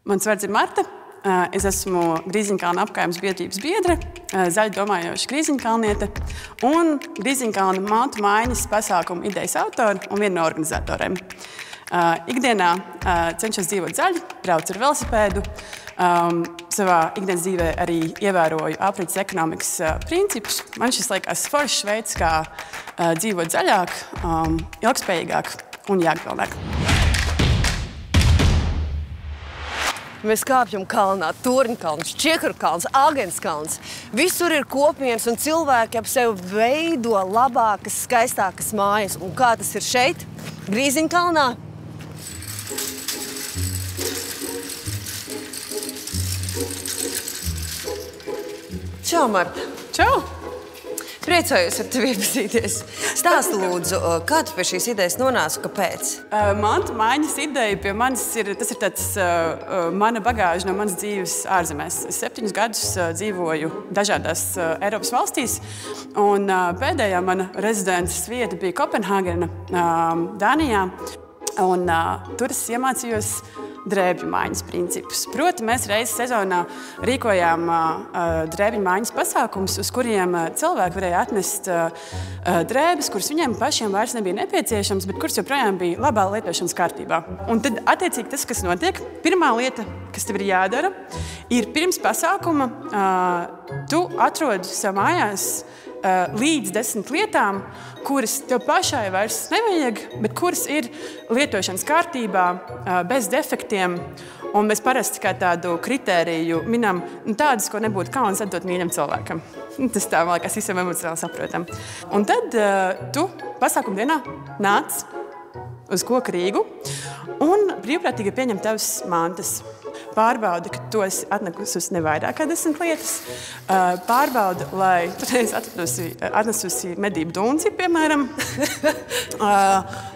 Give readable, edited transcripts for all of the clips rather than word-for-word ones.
Mans vārds ir Marta. Es esmu Grīziņkalna apkaimes biedrības biedre, zaļi domājoša grīziņkalniete un Grīziņkalna mantu maiņas pasākumu idejas autora un viena no organizatoriem. Ikdienā cenšos dzīvot zaļi, braucu ar velosipēdu. Savā ikdienas dzīvē arī ievēroju aprits ekonomikas principus. Man šis liekas foršs veids, kā dzīvot zaļāk, ilgspējīgāk un jēgpilnāk. Mēs kāpjam kalnā, Torņkalns, Čiekurkalns, Agenskalns. Visur ir kopienas un cilvēki ap sevi veido labākas, skaistākas mājas. Un kā tas ir šeit, Grīziņkalnā? Čau, Marta! Čau! Priecājos ar tevi iepazīties. Stāsti lūdzu, kā tu pie šīs idejas nonāci, kāpēc? Mantu maiņas ideja pie manis ir tāds mana bagāža no manas dzīves ārzemēs. Es 7 gadus dzīvoju dažādās Eiropas valstīs, un pēdējā mana rezidents vieta bija Kopenhāgena, Dānijā. Un tur es iemācījos drēbju maiņas principus. Proti, mēs reizes sezonā rīkojām drēbju maiņas pasākumus, uz kuriem cilvēki varēja atnest drēbes, kuras viņiem pašiem vairs nebija nepieciešams, bet kuras joprojām bija labā lietošanas kārtībā. Un tad, attiecīgi, tas, kas notiek, pirmā lieta, kas tev ir jādara, ir pirms pasākuma tu atrodi sev mājās līdz 10 lietām, kuras tev pašai vairs nevajag, bet kuras ir lietošanas kārtībā, bez defektiem. Un mēs parasti kā tādu kritēriju minam tādas, ko nebūtu kauns atdot mīļam cilvēkam. Tas tā, man liekas, visam emocionāli saprotam. Un tad tu pasākuma dienā nāc uz koka Rīgu un brīvprātīgi pieņem tavas mantas. Pārbaudi, ka tu esi atnesusi ne vairāk kā 10 lietas. Pārbaudi, lai tu esi atnesusi medību dunci, piemēram,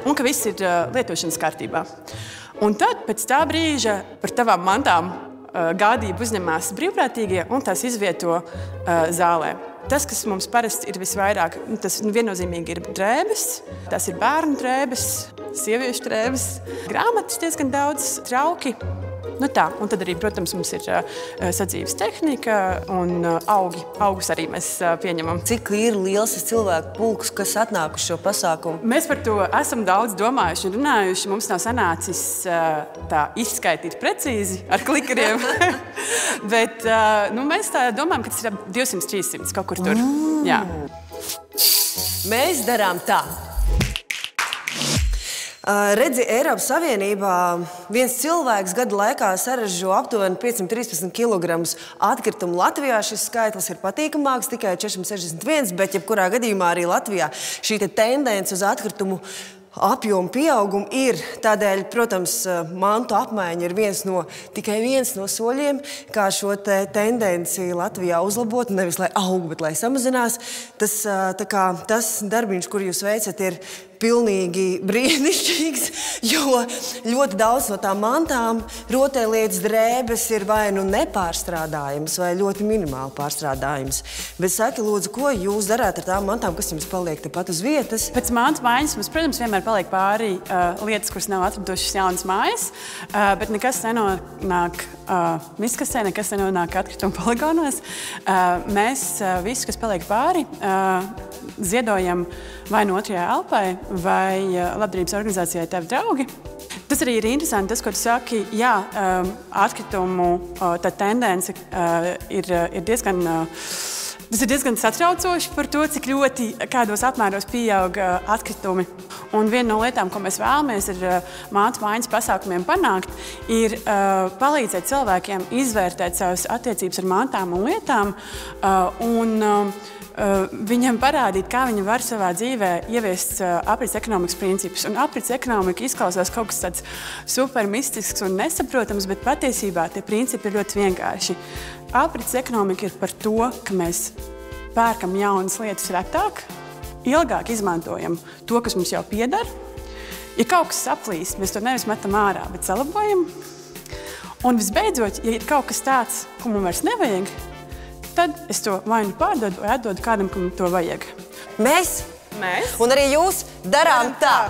un ka viss ir lietošanas kārtībā. Un tad pēc tā brīža par tavām mantām gādību uzņemās brīvprātīgie un tās izvieto zālē. Tas, kas mums parasti ir visvairāk, tas viennozīmīgi ir drēbes. Tas ir bērnu drēbes, sieviešu drēbes, grāmatas diezgan daudz, trauki. Nu tā, un tad arī, protams, mums ir sadzīves tehnika un augi. Augus arī mēs pieņemam. Cik ir liels cilvēku pulks, kas atnāk uz šo pasākumu? Mēs par to esam daudz domājuši un runājuši. Mums nav sanācis tā izskaitīt precīzi ar klikeriem. Bet mēs tā domājam, ka tas ir 200-300 kaut kur tur. Jā. Mēs darām tā. Redzi, Eiropas Savienībā viens cilvēks gada laikā saražo aptuveni 513 kg atkritumu. Latvijā šis skaitlis ir patīkamāks, tikai 461, bet jebkurā gadījumā arī Latvijā šī tendence uz atkritumu apjomu pieaugumu ir. Tādēļ, protams, mantu apmaiņa ir tikai viens no soļiem, kā šo tendenci Latvijā uzlabot, nevis lai aug, bet lai samazinās. Tas darbiņš, kur jūs veicat, ir pilnīgi brīnišķīgs, jo ļoti daudz no tām mantām, rotaļlietas, drēbes ir vai nu nepārstrādājamas, vai ļoti minimāli pārstrādājamas. Bet saki, lūdzu, ko jūs darāt ar tām mantām, kas jums paliek tepat uz vietas? Pēc mantu maiņas mums, protams, vienmēr paliek pāri lietas, kuras nav atradušas jaunas mājas, bet nekas nenonāk miskastē, nekas nenonāk atkrituma poligonos. Mēs visu, kas paliek pāri, ziedojam vai no Otrajai elpai, vai labdarības organizācijai Tavi draugi. Tas arī ir interesanti, tas, ko tu saki, jā, atkritumu tā tendence ir diezgan... Tas ir diezgan satraucoši par to, cik ļoti kādos apmēros pieaug atkritumi. Un viena no lietām, ko mēs vēlamies ar mantu maiņas pasākumiem panākt, ir palīdzēt cilvēkiem izvērtēt savas attiecības ar mantām un lietām un viņam parādīt, kā viņi var savā dzīvē ieviest aprits ekonomikas principus. Un aprits ekonomika izklausās kaut kas tāds super mistisks un nesaprotams, bet patiesībā tie principi ir ļoti vienkārši. Aprits ekonomika ir par to, ka mēs pērkam jaunas lietas retāk, ilgāk izmantojam to, kas mums jau pieder. Ja kaut kas saplīst, mēs to nevis metam ārā, bet salabojam. Un visbeidzot, ja ir kaut kas tāds, ko man vairs nevajag, tad es to vai nu pārdodu, vai atdodu kādam, kam to vajag. Mēs un arī jūs darām tā!